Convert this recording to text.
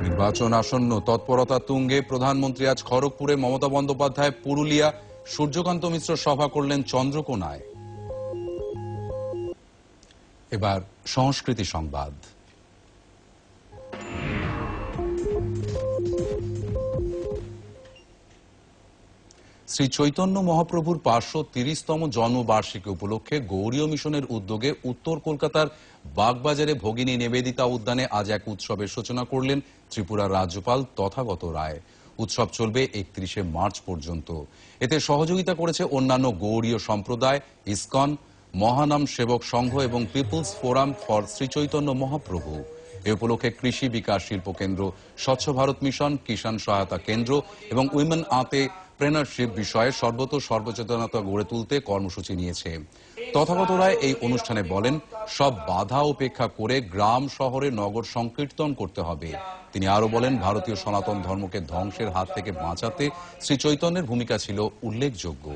নির্বাচন আসন্ন, তৎপরতা তুঙ্গে। প্রধানমন্ত্রী আজ খড়গপুরে, মমতা বন্দ্যোপাধ্যায় পুরুলিয়া, সূর্যকান্ত মিশ্র সভা করলেন চন্দ্রকোনায়। এবার সংস্কৃতি সংবাদ। শ্রী চৈতন্য মহাপ্রভুর ৫৩০তম জন্মবার্ষিকী উপলক্ষে গৌড়ীয় মিশনের উদ্যোগে উত্তর কলকাতার বাগবাজারে ভগিনী নিবেদিতা উদ্যানে আজ এক উৎসবের সূচনা করলেন ত্রিপুরার রাজ্যপাল তথাগত রায়। উৎসব চলবে ৩১শে মার্চ পর্যন্ত। এতে সহযোগিতা করেছে অন্যান্য গৌড়ীয় সম্প্রদায়, ইসকন, মহানাম সেবক সংঘ এবং people's forum for Sri Chaitanya Mahaprabhu. এ উপলক্ষে কৃষি বিকাশ শিল্প কেন্দ্র, স্বচ্ছ ভারত মিশন, কিষাণ সহায়তা কেন্দ্র এবং উইমেন আন্ত্রপ্রেনারশিপ বিষয়ে সর্বত সর্বচেতনতা গড়ে তুলতে কর্মসূচি নিয়েছে। তথাগত রায় এই অনুষ্ঠানে বলেন, সব বাধা উপেক্ষা করে গ্রাম শহরে নগর সংকীর্তন করতে হবে। তিনি আরো বলেন, ভারতীয় সনাতন ধর্মকে ধ্বংসের হাত থেকে বাঁচাতে শ্রী চৈতন্যের ভূমিকা ছিল উল্লেখযোগ্য।